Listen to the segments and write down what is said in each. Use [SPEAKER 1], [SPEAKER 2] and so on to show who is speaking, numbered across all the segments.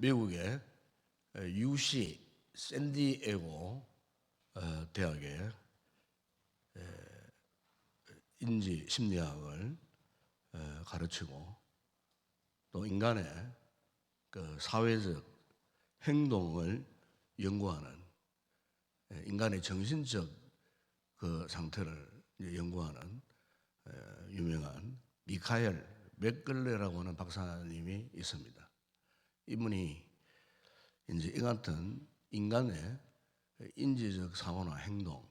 [SPEAKER 1] 미국의 UC 샌디에고 대학의 인지 심리학을 가르치고 또 인간의 그 사회적 행동을 연구하는 인간의 정신적 그 상태를 연구하는 유명한 미카엘 맥걸레라고 하는 박사님이 있습니다. 이분이 이제 이 같은 인간의 인지적 사고나 행동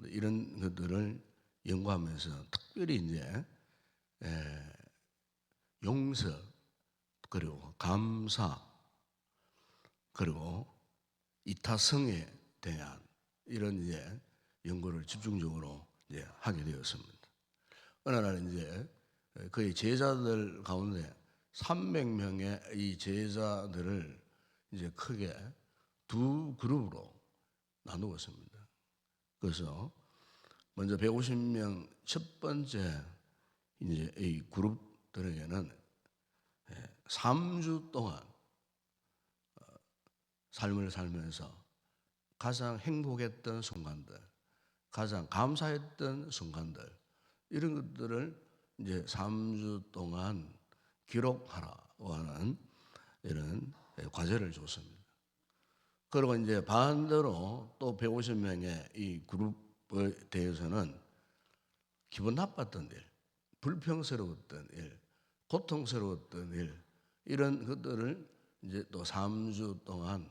[SPEAKER 1] 이런 것들을 연구하면서 특별히 이제 용서 그리고 감사 그리고 이타성에 대한 이런 이제 연구를 집중적으로 이제 하게 되었습니다. 어느 날 이제 그의 제자들 가운데 300명의 이 제자들을 이제 크게 두 그룹으로 나누었습니다. 그래서 먼저 150명 첫 번째 이제 이 그룹들에게는 3주 동안 삶을 살면서 가장 행복했던 순간들, 가장 감사했던 순간들 이런 것들을 이제 3주 동안 기록하라고 하는 이런 과제를 줬습니다. 그리고 이제 반대로 또 150명의 이 그룹에 대해서는 기분 나빴던 일, 불평스러웠던 일, 고통스러웠던 일 이런 것들을 이제 또 3주 동안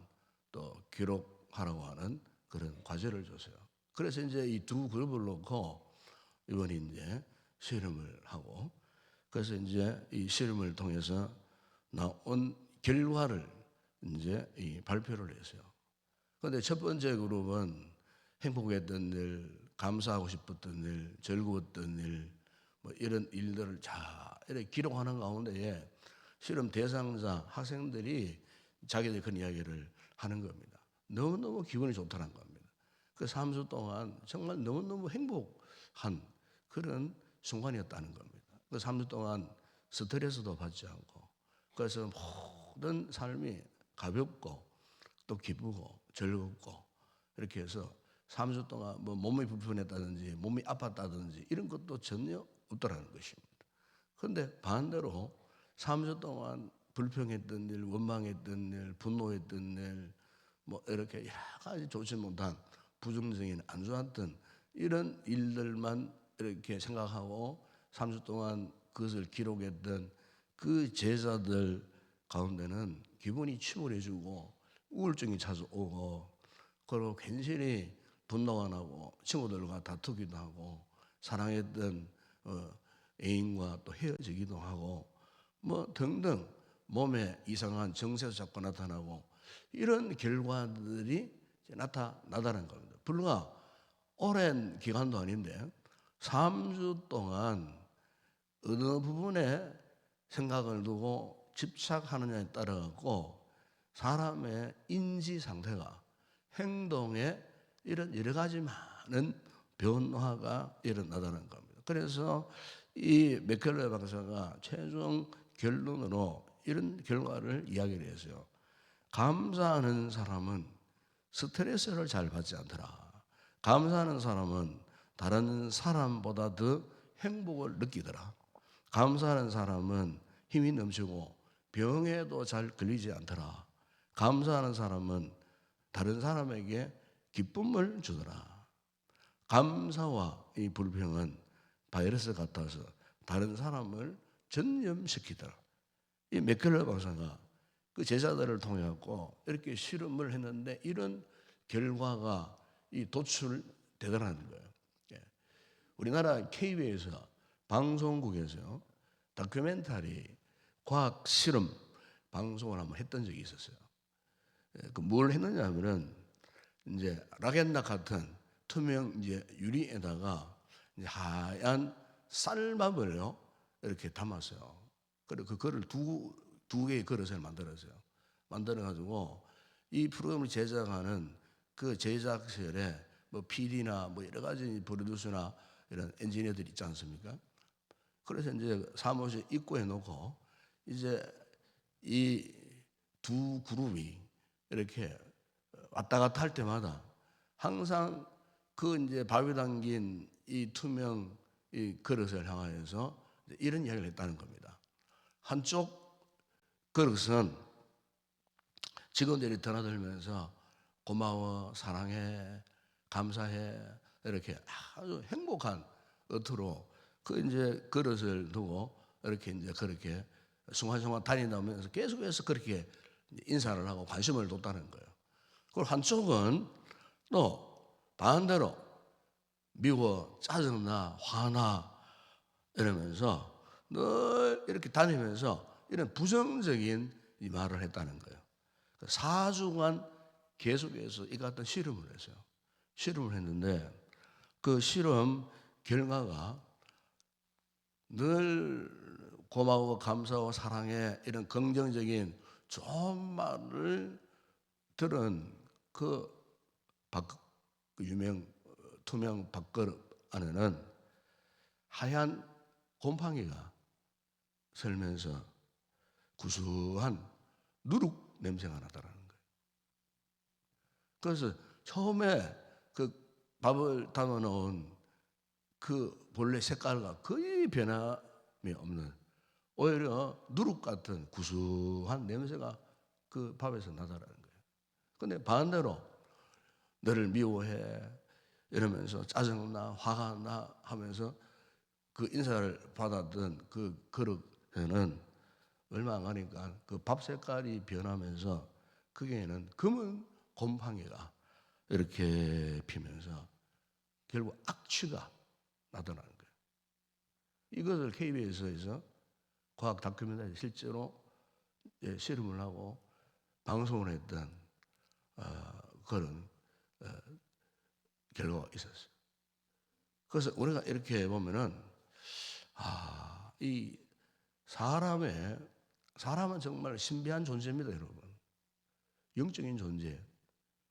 [SPEAKER 1] 또 기록하라고 하는 그런 과제를 줬어요. 그래서 이제 이 두 그룹을 놓고 이번에 이제 실험을 하고 그래서 이제 이 실험을 통해서 나온 결과를 이제 이 발표를 했어요. 그런데 첫 번째 그룹은 행복했던 일, 감사하고 싶었던 일, 즐거웠던 일, 뭐 이런 일들을 잘 이렇게 기록하는 가운데에 실험 대상자 학생들이 자기들 그런 이야기를 하는 겁니다. 너무너무 기분이 좋다는 겁니다. 그 3주 동안 정말 너무너무 행복한 그런 순간이었다는 겁니다. 그 3주 동안 스트레스도 받지 않고 그래서 모든 삶이 가볍고 또 기쁘고 즐겁고 이렇게 해서 3주 동안 뭐 몸이 불편했다든지 몸이 아팠다든지 이런 것도 전혀 없더라는 것입니다. 그런데 반대로 3주 동안 불평했던 일, 원망했던 일, 분노했던 일, 뭐 이렇게 여러 가지 좋지 못한 부정적인 안 좋았던 이런 일들만 이렇게 생각하고 3주 동안 그것을 기록했던 그 제자들 가운데는 기분이 침울해지고 우울증이 찾아오고 그리고 괜시리 분노가 나고 친구들과 다투기도 하고 사랑했던 애인과 또 헤어지기도 하고 뭐 등등 몸에 이상한 정세도 자꾸 나타나고 이런 결과들이 나타나다는 겁니다. 불과 오랜 기간도 아닌데 3주 동안 어느 부분에 생각을 두고 집착하느냐에 따라 갖고 사람의 인지 상태가 행동에 이런 여러 가지 많은 변화가 일어나다는 겁니다. 그래서 이 맥켈레 박사가 최종 결론으로 이런 결과를 이야기를 했어요. 감사하는 사람은 스트레스를 잘 받지 않더라. 감사하는 사람은 다른 사람보다 더 행복을 느끼더라. 감사하는 사람은 힘이 넘치고 병에도 잘 걸리지 않더라. 감사하는 사람은 다른 사람에게 기쁨을 주더라. 감사와 이 불평은 바이러스 같아서 다른 사람을 전염시키더라. 이 맥켈러 박사가 그 제자들을 통해 갖고 이렇게 실험을 했는데 이런 결과가 이 도출되더라는 거예요. 우리나라 KBS에서 방송국에서 다큐멘터리 과학 실험 방송을 한번 했던 적이 있었어요. 그 뭘 했느냐 하면은 이제 락앤락 같은 투명 이제 유리에다가 이제 하얀 쌀밥을요 이렇게 담았어요. 그리고 그거를 두 개의 그릇을 만들었어요. 만들어 가지고 이 프로그램을 제작하는 그 제작실에 뭐 PD나 뭐 여러 가지 프로듀서나 이런 엔지니어들이 있지 않습니까? 그래서 이제 사무실 입구에 놓고 이제 이 두 그룹이 이렇게 왔다 갔다 할 때마다 항상 그 이제 밥이 담긴 이 투명 이 그릇을 향하여서 이런 이야기를 했다는 겁니다. 한쪽 그릇은 직원들이 드나들면서 고마워, 사랑해, 감사해 이렇게 아주 행복한 어투로 그 이제 그릇을 두고 이렇게 이제 그렇게 순간순간 다니면서 계속해서 그렇게 인사를 하고 관심을 뒀다는 거예요. 그리고 한쪽은 또 반대로 미워, 짜증나, 화나 이러면서 늘 이렇게 다니면서 이런 부정적인 이 말을 했다는 거예요. 4주간 계속해서 이 같은 실험을 했어요. 실험을 했는데 그 실험 결과가 늘 고마워, 감사하고 사랑해 이런 긍정적인 좋은 말을 들은 그 유명 투명 밥그릇 안에는 하얀 곰팡이가 설면서 구수한 누룩 냄새가 나더라는 거예요. 그래서 처음에 그 밥을 담아 놓은 그 본래 색깔과 거의 변함이 없는 오히려 누룩 같은 구수한 냄새가 그 밥에서 나더라는 거예요. 근데 반대로 너를 미워해 이러면서 짜증나 화가 나 하면서 그 인사를 받았던 그 그릇에는 얼마 안 가니까 그 밥 색깔이 변하면서 거기에는 검은 곰팡이가 이렇게 피면서 결국 악취가 나더라는 거예요. 이것을 KBS에서 과학 다큐멘터리 실제로 실험을 하고 방송을 했던 그런 결과가 있었어요. 그래서 우리가 이렇게 보면은 이 사람은 정말 신비한 존재입니다, 여러분. 영적인 존재,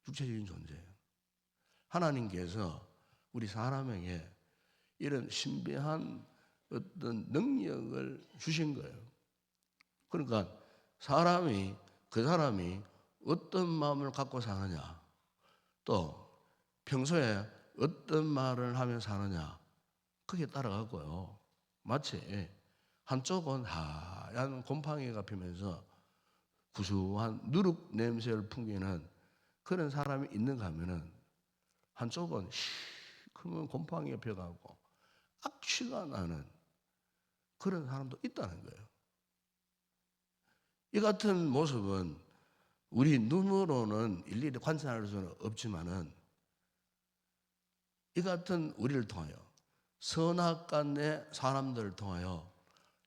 [SPEAKER 1] 육체적인 존재예요. 하나님께서 우리 사람에게 이런 신비한 어떤 능력을 주신 거예요. 그러니까 그 사람이 어떤 마음을 갖고 사느냐, 또 평소에 어떤 말을 하며 사느냐, 그게 따라가고요. 마치 한쪽은 하얀 곰팡이가 피면서 구수한 누룩 냄새를 풍기는 그런 사람이 있는가 하면은 한쪽은 시커먼 곰팡이가 펴가고 악취가 나는 그런 사람도 있다는 거예요. 이 같은 모습은 우리 눈으로는 일일이 관찰할 수는 없지만은 이 같은 우리를 통하여 선악간의 사람들을 통하여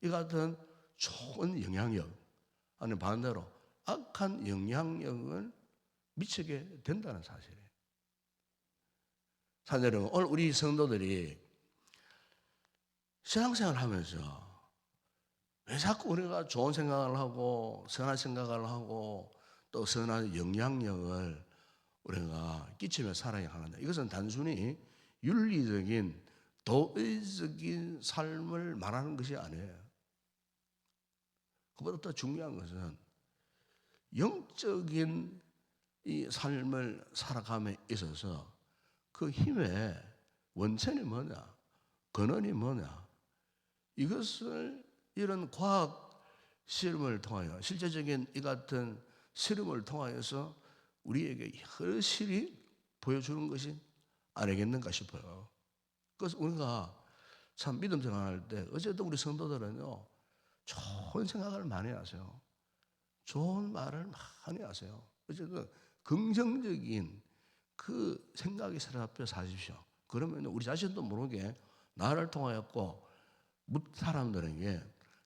[SPEAKER 1] 이 같은 좋은 영향력 아니 반대로 악한 영향력을 미치게 된다는 사실이에요. 사실은 오늘 우리 성도들이 신앙생활을 하면서 왜 자꾸 우리가 좋은 생각을 하고 선한 생각을 하고 또 선한 영향력을 우리가 끼치며 살아야 하느냐. 이것은 단순히 윤리적인 도의적인 삶을 말하는 것이 아니에요. 그보다 더 중요한 것은 영적인 이 삶을 살아감에 있어서 그 힘의 원천이 뭐냐, 근원이 뭐냐, 이것을 이런 과학 실험을 통하여 실제적인 이 같은 실험을 통하여서 우리에게 확실히 보여주는 것이 아니겠는가 싶어요. 그래서 우리가 참 믿음 생활할 때 어쨌든 우리 성도들은요 좋은 생각을 많이 하세요. 좋은 말을 많이 하세요. 어쨌든 긍정적인 그 생각이 사로잡혀 사십시오. 그러면 우리 자신도 모르게 나를 통하였고 사람들에게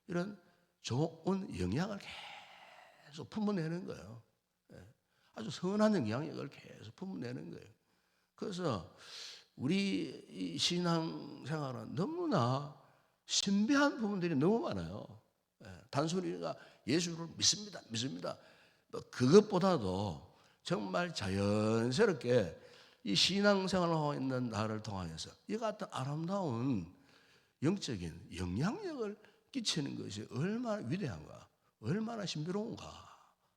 [SPEAKER 1] 이런 좋은 영향을 계속 품어내는 거예요. 아주 선한 영향력을 계속 품어내는 거예요. 그래서 우리 이 신앙생활은 너무나 신비한 부분들이 너무 많아요. 단순히 우리가 예수를 믿습니다. 그것보다도 정말 자연스럽게 이 신앙생활을 하고 있는 나를 통하여서 이 같은 아름다운 영적인 영향력을 끼치는 것이 얼마나 위대한가, 얼마나 신비로운가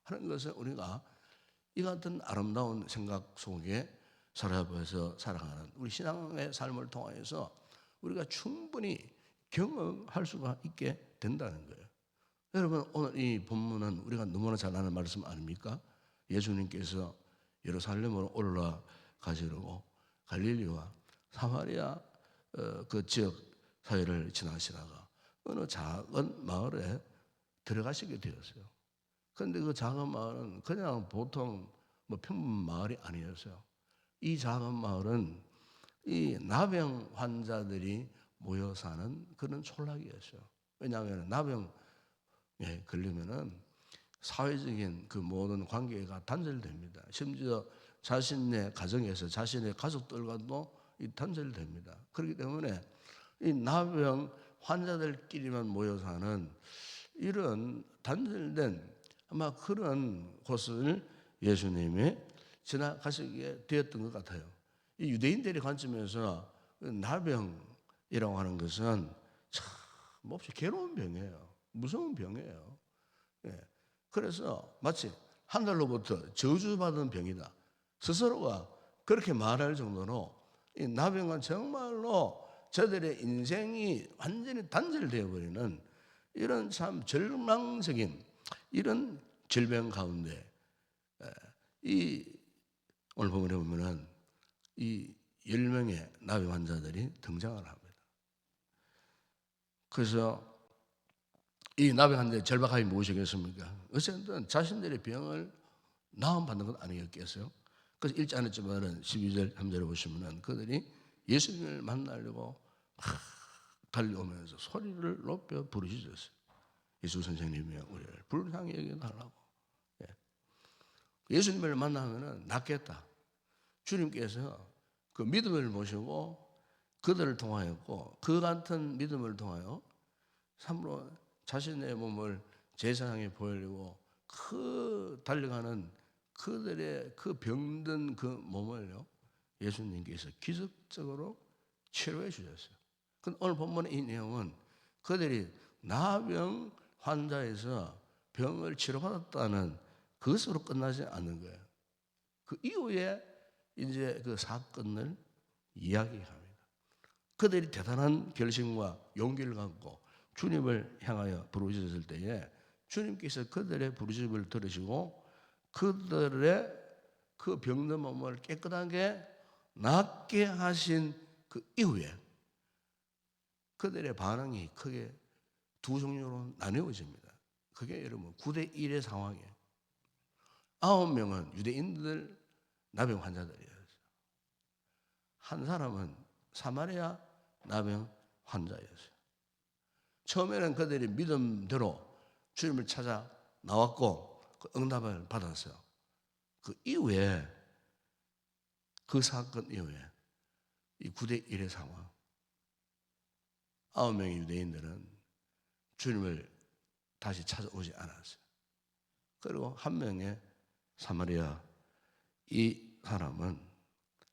[SPEAKER 1] 하는 것은 우리가 이 같은 아름다운 생각 속에 사로잡혀서 살아가는 우리 신앙의 삶을 통해서 우리가 충분히 경험할 수가 있게 된다는 거예요. 여러분, 오늘 이 본문은 우리가 너무나 잘 아는 말씀 아닙니까? 예수님께서 예루살렘으로 올라가시려고 갈릴리와 사마리아 그 지역 사이를 지나시다가 어느 작은 마을에 들어가시게 되었어요. 그런데 그 작은 마을은 그냥 보통 평범 마을이 아니었어요. 이 작은 마을은 이 나병 환자들이 모여 사는 그런 촌락이었어요. 왜냐하면 나병에 걸리면은 사회적인 그 모든 관계가 단절됩니다. 심지어 자신의 가정에서 자신의 가족들과도 단절됩니다. 그렇기 때문에 이 나병 환자들끼리만 모여 사는 이런 단절된 아마 그런 곳을 예수님이 지나가시게 되었던 것 같아요. 이 유대인들의 관점에서 나병이라고 하는 것은 참 몹시 괴로운 병이에요. 무서운 병이에요. 예. 그래서 마치 하늘로부터 저주받은 병이다. 스스로가 그렇게 말할 정도로 이 나병은 정말로 저들의 인생이 완전히 단절되어 버리는 이런 참 절망적인 이런 질병 가운데 이 오늘 본문에 보면은 이 10명의 나병 환자들이 등장을 합니다. 그래서 이 나병 환자의 절박함이 무엇이겠습니까? 어쨌든 자신들의 병을 나음받는 건 아니었겠어요? 그래서 1장 안에 12절 3절에 보시면은 그들이 예수님을 만나려고 막 달려오면서 소리를 높여 부르짖었어요. 예수 선생님이 우리를 불쌍히 여겨달라고. 예수님을 만나면은 낫겠다. 주님께서 그 믿음을 보시고 그들을 통하였고 그 같은 믿음을 통하여 참으로 자신의 몸을 제사장에 보이려고 그 달려가는 그들의 그 병든 그 몸을요 예수님께서 기적적으로 치료해 주셨어요. 근데 오늘 본문의 이 내용은 그들이 나병 환자에서 병을 치료받았다는 그것으로 끝나지 않는 거예요. 그 이후에 이제 그 사건을 이야기합니다. 그들이 대단한 결심과 용기를 갖고 주님을 향하여 부르짖었을 때에 주님께서 그들의 부르짖음을 들으시고 그들의 그 병든 몸을 깨끗하게 낫게 하신 그 이후에 그들의 반응이 크게 두 종류로 나뉘어집니다. 그게 여러분 9대 1의 상황이에요. 9명은 유대인들 나병 환자들이었어요. 한 사람은 사마리아 나병 환자였어요. 처음에는 그들이 믿음대로 주님을 찾아 나왔고 그 응답을 받았어요. 그 이후에 그 사건 이후에 이 9대 1의 상황 9명의 유대인들은 주님을 다시 찾아오지 않았어요. 그리고 한 명의 사마리아 이 사람은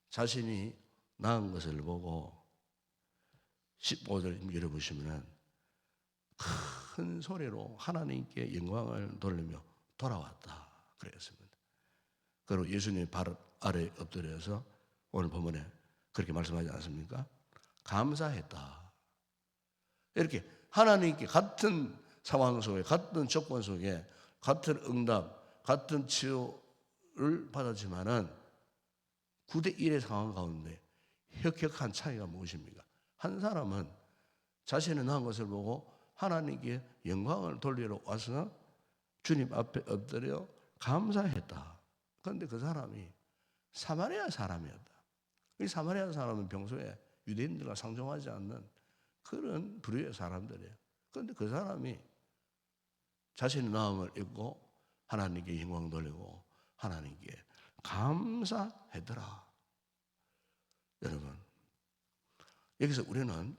[SPEAKER 1] 자신이 나은 것을 보고 15절 열어보시면 큰 소리로 하나님께 영광을 돌리며 돌아왔다 그랬습니다. 그리고 예수님 발 아래 엎드려서 오늘 본문에 그렇게 말씀하지 않습니까? 감사했다. 이렇게 하나님께 같은 상황 속에 같은 조건 속에 같은 응답 같은 치유를 받았지만은 9대 1의 상황 가운데 혁혁한 차이가 무엇입니까? 한 사람은 자신의 나은 것을 보고 하나님께 영광을 돌리러 와서 주님 앞에 엎드려 감사했다. 그런데 그 사람이 사마리아 사람이었다. 이 사마리아 사람은 평소에 유대인들과 상종하지 않는 그런 부류의 사람들이에요. 그런데 그 사람이 자신의 마음을 읽고 하나님께 영광 돌리고 하나님께 감사했더라. 여러분, 여기서 우리는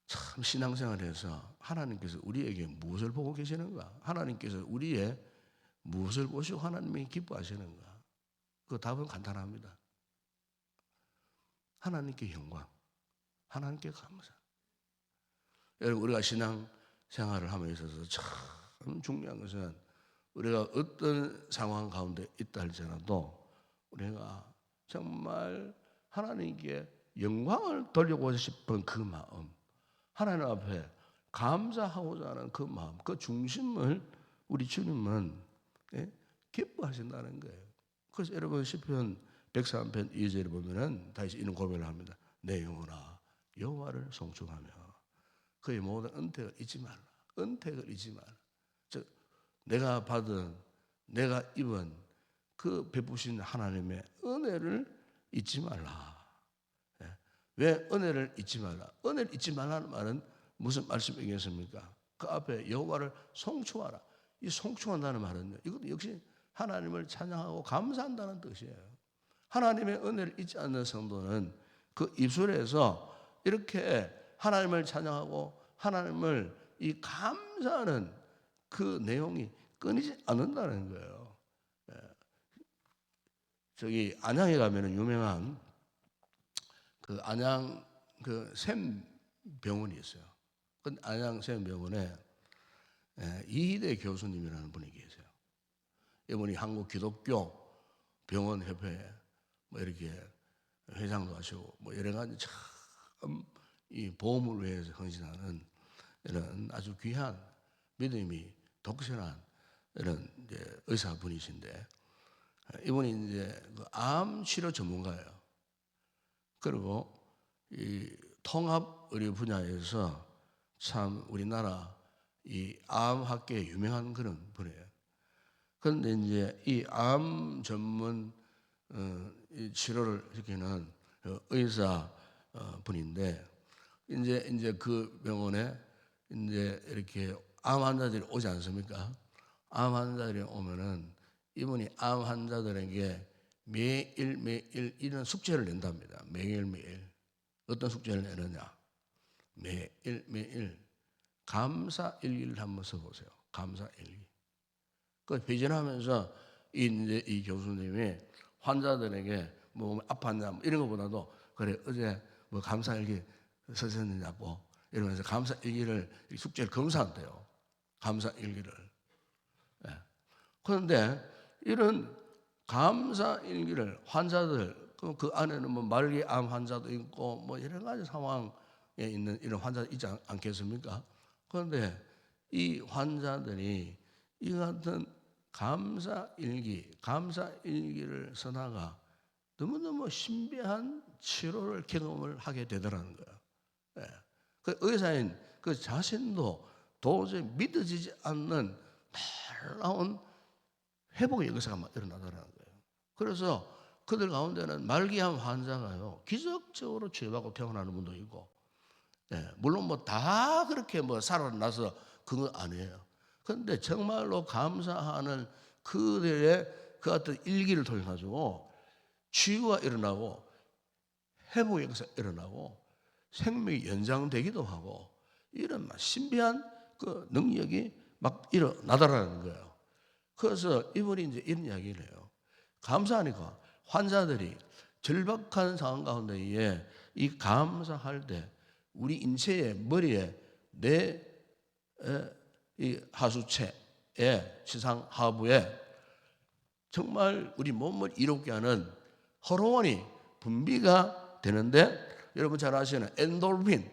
[SPEAKER 1] 참 신앙생활에서 하나님께서 우리에게 무엇을 보고 계시는가? 하나님께서 우리의 무엇을 보시고 하나님이 기뻐하시는가? 그 답은 간단합니다. 하나님께 영광, 하나님께 감사. 여러분, 우리가 신앙생활을 함에 있어서 참 중요한 것은 우리가 어떤 상황 가운데 있다 할지라도 우리가 정말 하나님께 영광을 돌리고 싶은 그 마음, 하나님 앞에 감사하고자 하는 그 마음, 그 중심을 우리 주님은 기뻐하신다는 거예요. 그래서 여러분 시편 103편 2절에 보면은 다시 이런 고백을 합니다. 내 영혼아 여호와를 송축하며 그의 모든 은택을 잊지 말라. 은택을 잊지 말라. 즉 내가 받은, 내가 입은 그 베푸신 하나님의 은혜를 잊지 말라. 왜 은혜를 잊지 말라? 은혜를 잊지 말라는 말은 무슨 말씀이겠습니까? 그 앞에 여호와를 송축하라. 이 송축한다는 말은요, 이것도 역시 하나님을 찬양하고 감사한다는 뜻이에요. 하나님의 은혜를 잊지 않는 성도는 그 입술에서 이렇게 하나님을 찬양하고 하나님을 이 감사하는 그 내용이 끊이지 않는다는 거예요. 저기 안양에 가면은 유명한 그 안양 그 샘 병원이 있어요. 그 안양 샘 병원에 이희대 교수님이라는 분이 계세요. 이분이 한국 기독교 병원 협회에 뭐 이렇게 회장도 하시고 뭐 여러 가지 참 이 보험을 위해서 헌신하는 이런 아주 귀한 믿음이 독실한 이런 이제 의사분이신데 이분이 이제 그 암 치료 전문가예요. 그리고 이 통합 의료 분야에서 참 우리나라 이 암학계에 유명한 그런 분이에요. 그런데 이제 이 암 전문 이 치료를 시키는 의사 분인데 이제 그 병원에 이제 이렇게 암 환자들이 오지 않습니까? 암 환자들이 오면은 이분이 암 환자들에게 매일 이런 숙제를 낸답니다. 매일 어떤 숙제를 내느냐? 매일 감사 일기를 한번 써보세요. 감사 일기. 그 회전하면서 이제 이 교수님이 환자들에게 뭐 아팠냐 뭐 이런 것보다도 그래 어제 뭐 감사 일기 쓰셨느냐고 이러면서 감사 일기를 숙제를 검사한대요. 감사 일기를. 예. 그런데 이런 감사 일기를 환자들 그 안에는 뭐 말기암 환자도 있고 뭐 여러 가지 상황에 있는 이런 환자도 있지 않겠습니까? 그런데 이 환자들이 이 같은 감사 일기를 써나가 너무너무 신비한 치료를 경험을 하게 되더라는 거예요. 예. 그 의사인 그 자신도 도저히 믿어지지 않는 놀라운 회복의 역사가 막 일어나더라는 거예요. 그래서 그들 가운데는 말기암 환자가요 기적적으로 치료받고 퇴원하는 분도 있고, 물론 뭐 다 그렇게 뭐 살아나서 그건 아니에요. 그런데 정말로 감사하는 그들의 그 어떤 일기를 통해 가지고 치유가 일어나고 회복의 역사가 일어나고 생명이 연장되기도 하고 이런 막 신비한 그 능력이 막 일어나더라는 거예요. 그래서 이분이 이제 이런 이야기를 해요. 감사하니까 환자들이 절박한 상황 가운데에 이 감사할 때 우리 인체의 머리에 이 하수체에 지상 하부에 정말 우리 몸을 이롭게 하는 호르몬이 분비가 되는데 여러분 잘 아시는 엔돌핀,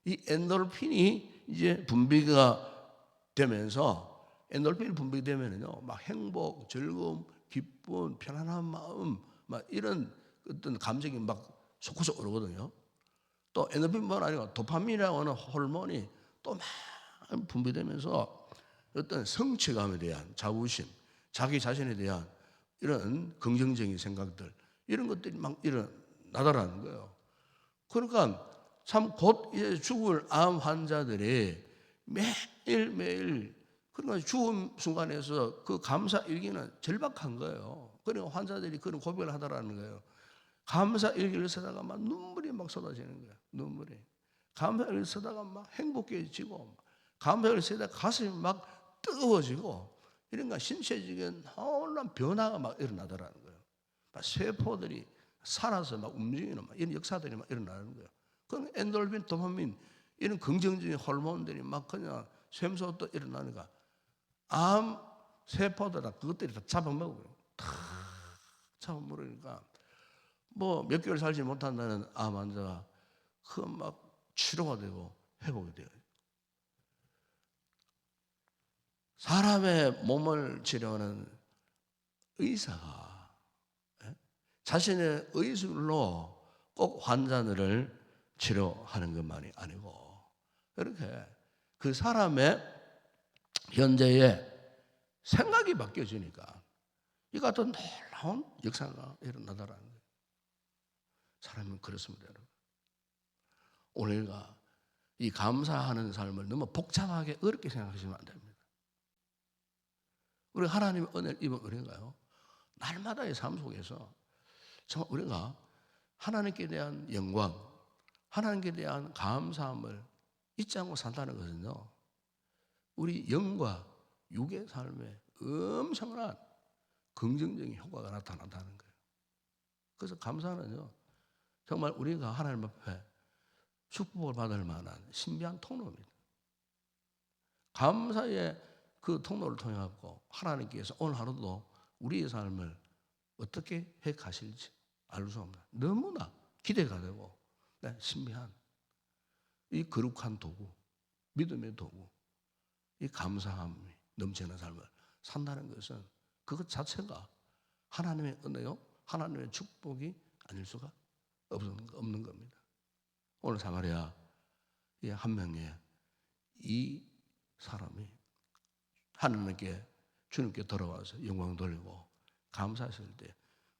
[SPEAKER 1] 이 엔돌핀이 이제 분비가 되면서 엔돌핀이 분비되면요 막 행복, 즐거움, 기쁨, 편안한 마음 막 이런 어떤 감정이 막 솟구쳐 오르거든요. 또 엔돌핀뿐만 아니고 도파민이라고 하는 호르몬이 또 막 분비되면서 어떤 성취감에 대한 자부심, 자기 자신에 대한 이런 긍정적인 생각들 이런 것들이 막 일어나더라는 거예요. 그러니까 참 곧 이제 죽을 암 환자들이 매일매일 그러니까 죽음 순간에서 그 감사 일기는 절박한 거예요. 그러니까 환자들이 그런 고백을 하더라는 거예요. 감사 일기를 쓰다가 막 눈물이 막 쏟아지는 거예요. 눈물이. 감사 일기를 쓰다가 막 행복해지고 감사 일기를 쓰다가 가슴이 막 뜨거워지고 이런가 신체적인 놀라운 변화가 막 일어나더라는 거예요. 막 세포들이 살아서 막 움직이는 막 이런 역사들이 막 일어나는 거예요. 그건 엔돌핀, 도파민 이런 긍정적인 호르몬들이 막 그냥 샘솟아 일어나니까 암 세포들 다 그것들이 다 잡아먹어요. 다 잡아먹으니까 뭐 몇 개월 살지 못한다는 암 환자가 그 막 치료가 되고 회복이 돼요. 사람의 몸을 치료하는 의사가 자신의 의술로 꼭 환자들을 치료하는 것만이 아니고 이렇게 그 사람의 현재의 생각이 바뀌어지니까 이 같은 놀라운 역사가 일어나더라는 거예요. 사람은 그렇습니다, 여러분. 오늘가 이 감사하는 삶을 너무 복잡하게 어렵게 생각하시면 안 됩니다. 우리 하나님의 은혜를 입은 우리가요, 날마다의 삶 속에서 정말 우리가 하나님께 대한 영광, 하나님께 대한 감사함을 잊지 않고 산다는 것은요, 우리 영과 육의 삶에 엄청난 긍정적인 효과가 나타난다는 거예요. 그래서 감사는요, 정말 우리가 하나님 앞에 축복을 받을 만한 신비한 통로입니다. 감사의 그 통로를 통해 갖고 하나님께서 오늘 하루도 우리의 삶을 어떻게 해 가실지 알 수 없는 너무나 기대가 되고 신비한 이 거룩한 도구, 믿음의 도구, 이 감사함이 넘치는 삶을 산다는 것은 그것 자체가 하나님의 은혜요, 하나님의 축복이 아닐 수가 없는 겁니다. 오늘 사마리아 한 명의 이 사람이 하나님께 주님께 돌아와서 영광 돌리고 감사했을 때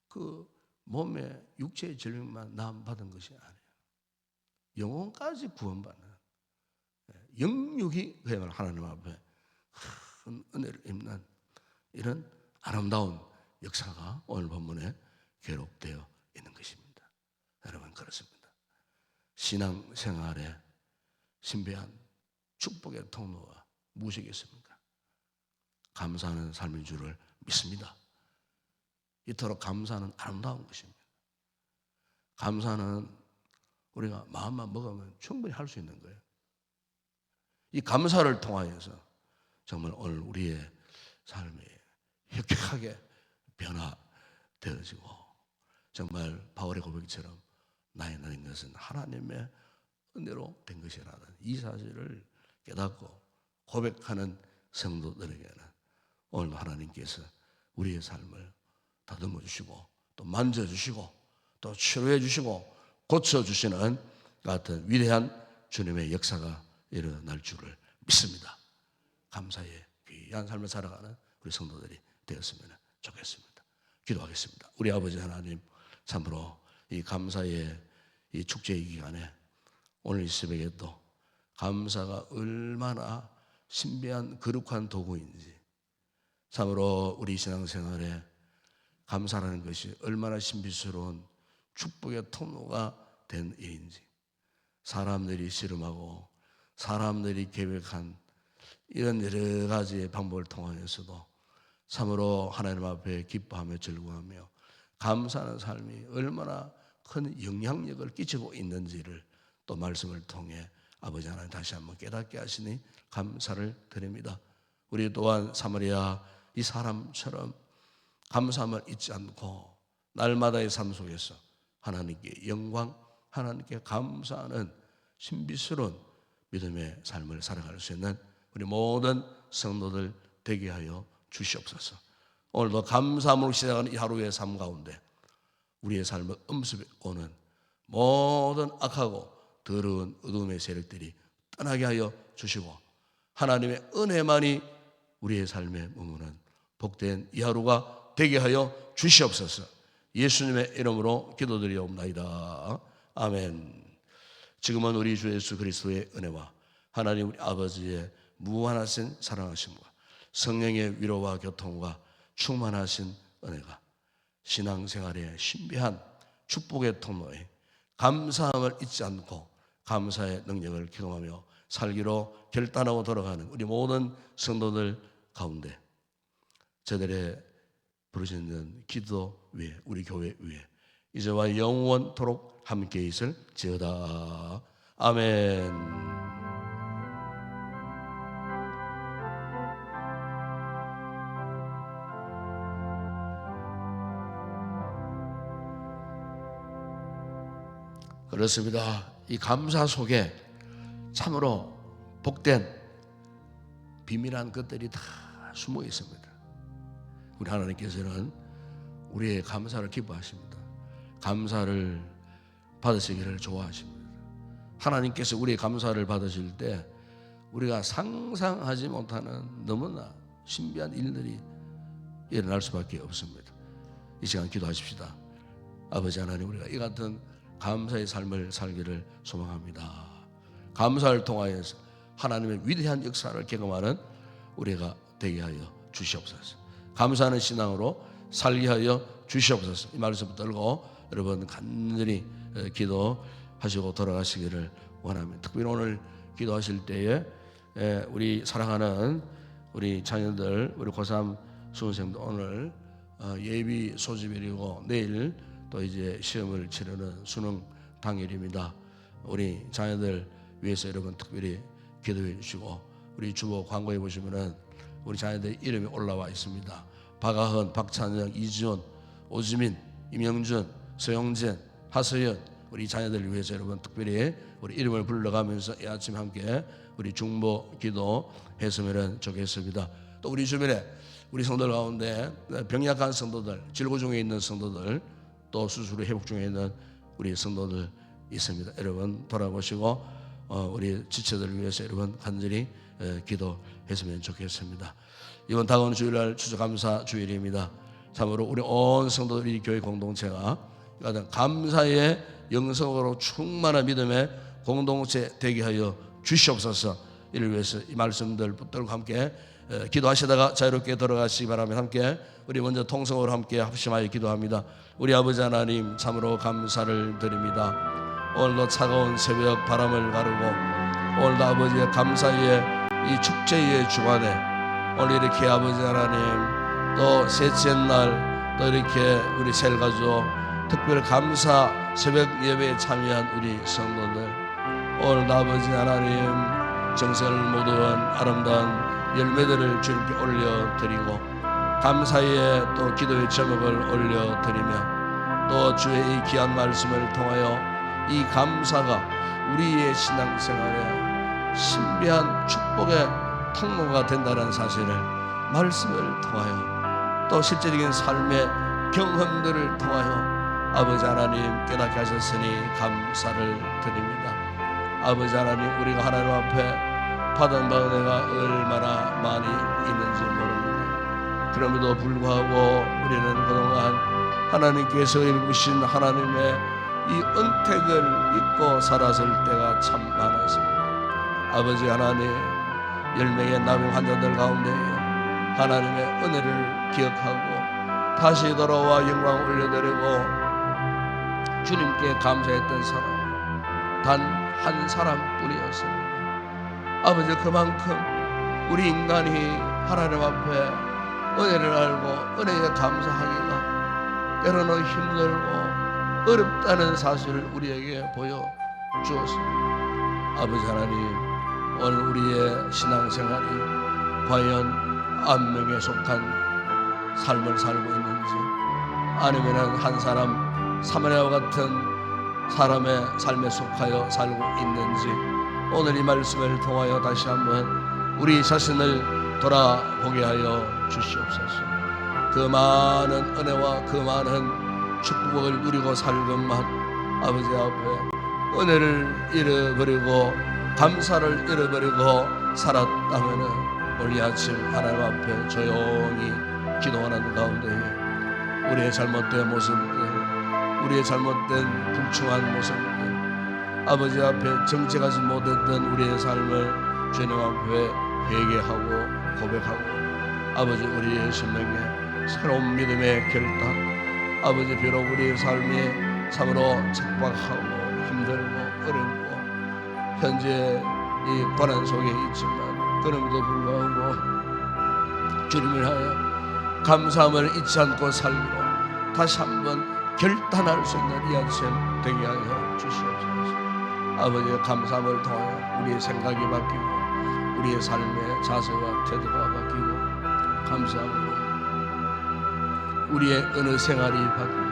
[SPEAKER 1] 그 몸에 육체의 질병만 나음받은 것이 아니에요. 영혼까지 구원받는 영육이 그야말로 하나님 앞에 큰 은혜를 입는 이런 아름다운 역사가 오늘 본문에 기록되어 있는 것입니다. 여러분, 그렇습니다. 신앙생활에 신비한 축복의 통로가 무엇이겠습니까? 감사하는 삶인 줄을 믿습니다. 이토록 감사는 아름다운 것입니다. 감사는 우리가 마음만 먹으면 충분히 할 수 있는 거예요. 이 감사를 통하여서 정말 오늘 우리의 삶이 혁혁하게 변화되어지고 정말 바울의 고백처럼 나의 나인 것은 하나님의 은혜로 된 것이라는 이 사실을 깨닫고 고백하는 성도들에게는 오늘도 하나님께서 우리의 삶을 다듬어 주시고 또 만져주시고 또 치료해 주시고 고쳐주시는 같은 위대한 주님의 역사가 일어날 줄을 믿습니다. 감사의 귀한 삶을 살아가는 우리 성도들이 되었으면 좋겠습니다. 기도하겠습니다. 우리 아버지 하나님, 참으로 이 감사의 이 축제의 기간에 오늘 이 새벽에 또 감사가 얼마나 신비한 거룩한 도구인지, 참으로 우리 신앙생활에 감사라는 것이 얼마나 신비스러운 축복의 통로가 된 일인지, 사람들이 씨름하고 사람들이 계획한 이런 여러 가지의 방법을 통하여서도 참으로 하나님 앞에 기뻐하며 즐거워하며 감사하는 삶이 얼마나 큰 영향력을 끼치고 있는지를 또 말씀을 통해 아버지 하나님 다시 한번 깨닫게 하시니 감사를 드립니다. 우리 또한 사마리아 이 사람처럼 감사함을 잊지 않고 날마다의 삶 속에서 하나님께 영광, 하나님께 감사하는 신비스러운 믿음의 삶을 살아갈 수 있는 우리 모든 성도들 되게 하여 주시옵소서. 오늘도 감사함으로 시작하는 이 하루의 삶 가운데 우리의 삶을 엄습해 오는 모든 악하고 더러운 어둠의 세력들이 떠나게 하여 주시고 하나님의 은혜만이 우리의 삶에 머무는 복된 이 하루가 되게 하여 주시옵소서. 예수님의 이름으로 기도드리옵나이다. 아멘. 지금은 우리 주 예수 그리스도의 은혜와 하나님 우리 아버지의 무한하신 사랑하심과 성령의 위로와 교통과 충만하신 은혜가 신앙생활의 신비한 축복의 통로에 감사함을 잊지 않고 감사의 능력을 경험하며 살기로 결단하고 돌아가는 우리 모든 성도들 가운데 저들의 부르짖는 기도 위에 우리 교회 위에 이제와 영원토록 함께 있을지어다. 아멘. 그렇습니다. 이 감사 속에 참으로 복된 비밀한 것들이 다 숨어 있습니다. 우리 하나님께서는 우리의 감사를 기뻐하십니다. 감사를 받으시기를 좋아하십니다. 하나님께서 우리의 감사를 받으실 때 우리가 상상하지 못하는 너무나 신비한 일들이 일어날 수밖에 없습니다. 이 시간 기도하십시다. 아버지 하나님, 우리가 이 같은 감사의 삶을 살기를 소망합니다. 감사를 통하여서 하나님의 위대한 역사를 경험하는 우리가 되게 하여 주시옵소서. 감사하는 신앙으로 살게 하여 주시옵소서. 이 말씀 들고 여러분 간절히 기도하시고 돌아가시기를 원합니다. 특별히 오늘 기도하실 때에 우리 사랑하는 우리 자녀들, 우리 고3 수험생들 오늘 예비 소집일이고 내일 또 이제 시험을 치르는 수능 당일입니다. 우리 자녀들 위해서 여러분 특별히 기도해 주시고, 우리 주보 광고에 보시면은 우리 자녀들 이름이 올라와 있습니다. 박아헌, 박찬영, 이지원, 오지민, 임영준, 서영진, 하서연, 우리 자녀들을 위해서 여러분 특별히 우리 이름을 불러가면서 이 아침 함께 우리 중보 기도했으면 좋겠습니다. 또 우리 주변에 우리 성도들 가운데 병약한 성도들, 질고 중에 있는 성도들, 또 수술 후 회복 중에 있는 우리 성도들 있습니다. 여러분 돌아보시고 우리 지체들을 위해서 여러분 간절히 기도했으면 좋겠습니다. 이번 다가오는 주일날 추수감사 주일입니다. 참으로 우리 온 성도들이 교회 공동체가 감사의 영성으로 충만한 믿음의 공동체 되게 하여 주시옵소서. 이를 위해서 이 말씀들 붙들고 함께 기도하시다가 자유롭게 들어가시기 바랍니다. 함께 우리 먼저 통성으로 함께 합심하여 기도합니다. 우리 아버지 하나님, 참으로 감사를 드립니다. 오늘도 차가운 새벽 바람을 가르고 오늘도 아버지의 감사의 이 축제의 주간에 오늘 이렇게 아버지 하나님 또 셋째 날 또 이렇게 우리 셀가족 특별 감사 새벽 예배에 참여한 우리 성도들, 오늘도 아버지 하나님 정성을 모두한 아름다운 열매들을 주님께 올려드리고 감사의 또 기도의 제목을 올려드리며 또 주의 이 귀한 말씀을 통하여 이 감사가 우리의 신앙생활에 신비한 축복의 통로가 된다는 사실을 말씀을 통하여 또 실제적인 삶의 경험들을 통하여 아버지 하나님 깨닫게 하셨으니 감사를 드립니다. 아버지 하나님, 우리가 하나님 앞에 받은 바 은혜가 얼마나 많이 있는지 모릅니다. 그럼에도 불구하고 우리는 그동안 하나님께서 입으신 하나님의 이 은택을 잊고 살았을 때가 참 많았습니다. 아버지 하나님, 10명의 나병 환자들 가운데 하나님의 은혜를 기억하고 다시 돌아와 영광 올려드리고 주님께 감사했던 사람 단 한 사람뿐이었습니다. 아버지, 그만큼 우리 인간이 하나님 앞에 은혜를 알고 은혜에 감사하기가 때로는 힘들고 어렵다는 사실을 우리에게 보여주었습니다. 아버지 하나님, 오늘 우리의 신앙생활이 과연 안명에 속한 삶을 살고 있는지 아니면 한 사람 사마리아와 같은 사람의 삶에 속하여 살고 있는지 오늘 이 말씀을 통하여 다시 한번 우리 자신을 돌아보게 하여 주시옵소서. 그 많은 은혜와 그 많은 축복을 누리고 살건만 아버지 앞에 은혜를 잃어버리고 감사를 잃어버리고 살았다면 오늘 아침 하나님 앞에 조용히 기도하는 가운데 우리의 잘못된 모습들, 우리의 잘못된 불충한 모습들, 아버지 앞에 정직하지 못했던 우리의 삶을 주님 앞에 회개하고 고백하고 아버지 우리의 생명에 새로운 믿음의 결단, 아버지 비록 우리의 삶이 참으로 척박하고 힘들고 어렵고 현재 이 고난 속에 있지만 그럼에도 불구하고 주님을 하여 감사함을 잊지 않고 살기로 다시 한번 결단할 수 있는 이 아침 되게 하여 주시옵소서. 아버지의 감사함을 통하여 우리의 생각이 바뀌고 우리의 삶의 자세와 태도가 바뀌고 감사함으로 우리의 어느 생활이 바뀌고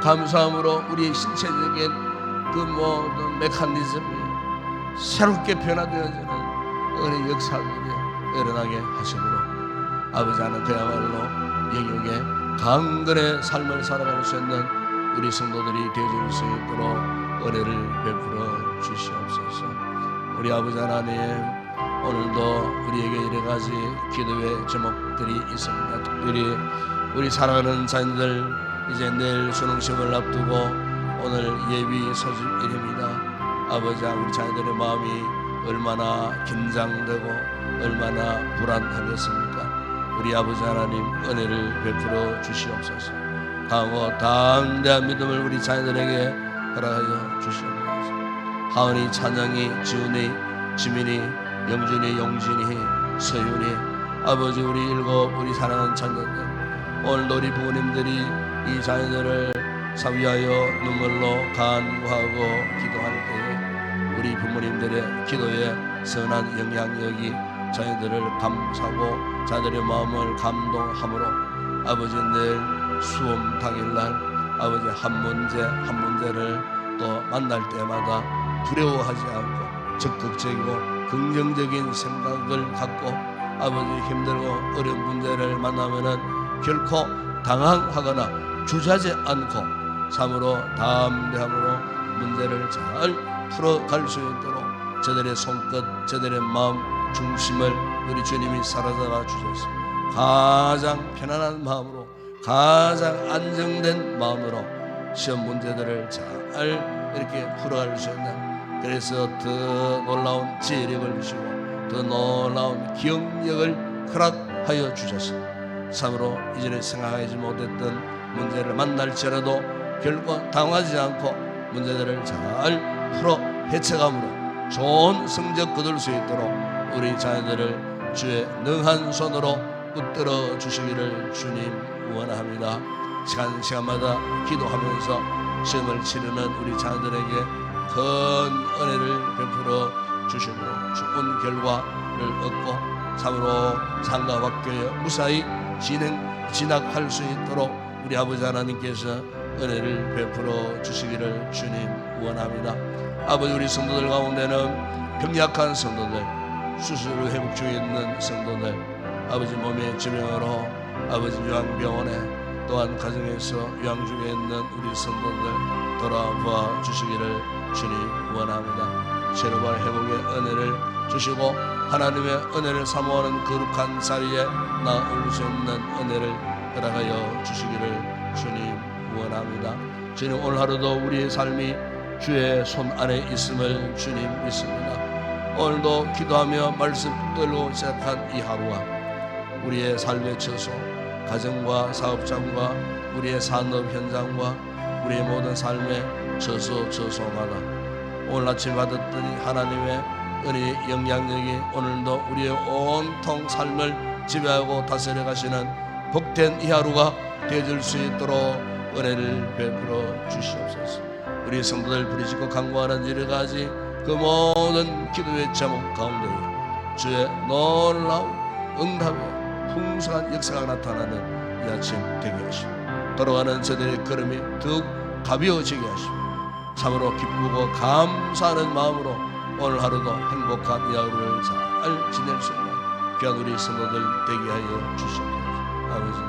[SPEAKER 1] 감사함으로 우리의 신체적인 그 모든 메커니즘이 새롭게 변화되어지는 은혜 역사들이 일어나게 하심으로 아버지 하나님 그야말로 영역의 강건의 삶을 살아갈 수 있는 우리 성도들이 되어질 수 있도록 은혜를 베풀어 주시옵소서. 우리 아버지 하나님, 오늘도 우리에게 여러 가지 기도의 제목들이 있습니다. 특별히 우리 사랑하는 자녀들 이제 내일 수능시험을 앞두고 오늘 예비 소집일입니다. 아버지, 우리 자녀들의 마음이 얼마나 긴장되고 얼마나 불안하겠습니까? 우리 아버지 하나님 은혜를 베풀어 주시옵소서. 강하고 담대한 믿음을 우리 자녀들에게 허락하여 주시옵소서. 하은이, 찬영이, 지훈이, 지민이, 영준이, 용진이, 서윤이, 아버지 우리 일곱 우리 사랑하는 자녀들, 오늘도 우리 부모님들이 이 자녀들을 위하여 눈물로 간구하고 기도할 때에 우리 부모님들의 기도에 선한 영향력이 자녀들을 감싸고 자녀들의 마음을 감동함으로 아버지 내일 수험 당일날 아버지 한 문제를 또 만날 때마다 두려워하지 않고 적극적이고 긍정적인 생각을 갖고 아버지 힘들고 어려운 문제를 만나면은 결코 당황하거나 주저하지 않고 참으로 담대함으로 문제를 잘 풀어갈 수 있도록 저들의 손끝, 저들의 마음 중심을 우리 주님이 사로잡아 주셔서 가장 편안한 마음으로 가장 안정된 마음으로 시험 문제들을 잘 이렇게 풀어갈 수 있는, 그래서 더 놀라운 지혜력을 주시고 더 놀라운 기억력을 허락하여 주셔서 참으로 이전에 생각하지 못했던 문제를 만날지라도 결코 당하지 않고 문제들을 잘 풀어 헤쳐감으로 좋은 성적 거둘 수 있도록 우리 자녀들을 주의 능한 손으로 붙들어 주시기를 주님 원합니다. 시간마다 기도하면서 시험을 치르는 우리 자녀들에게 큰 은혜를 베풀어 주심으로 좋은 결과를 얻고 참으로 상가학교에 무사히 진학할 수 있도록 우리 아버지 하나님께서 은혜를 베풀어 주시기를 주님 원합니다. 아버지, 우리 성도들 가운데는 병약한 성도들, 수술을 회복 중에 있는 성도들, 아버지 몸의 질병으로 아버지 요양병원에 또한 가정에서 요양 중에 있는 우리 성도들 돌아봐 주시기를 주님 원합니다. 치료와 회복의 은혜를 주시고 하나님의 은혜를 사모하는 거룩한 자리에 나올 수 있는 은혜를 허락하여 주시기를 주님 원합니다. 주님, 오늘 하루도 우리의 삶이 주의 손 안에 있음을 주님 믿습니다. 오늘도 기도하며 말씀 붙들고 시작한 이 하루가 우리의 삶의 처소, 가정과 사업장과 우리의 산업 현장과 우리의 모든 삶의 처소마다 오늘 아침 받았더니 하나님의 은혜의 영향력이 오늘도 우리의 온통 삶을 지배하고 다스려 가시는 복된 이 하루가 되어질 수 있도록 은혜를 베풀어 주시옵소서. 우리 성도들 부르짖고 간구하는 여러 가지 그 모든 기도의 제목 가운데 주의 놀라운 응답의 풍성한 역사가 나타나는 이 아침 되게 하시고 돌아가는 저들의 걸음이 더욱 가벼워지게 하시고 참으로 기쁘고 감사하는 마음으로 오늘 하루도 행복한 이 하루를 잘 지낼 수 있는 귀한 우리 성도들 되게 하여 주시옵소서. 아버지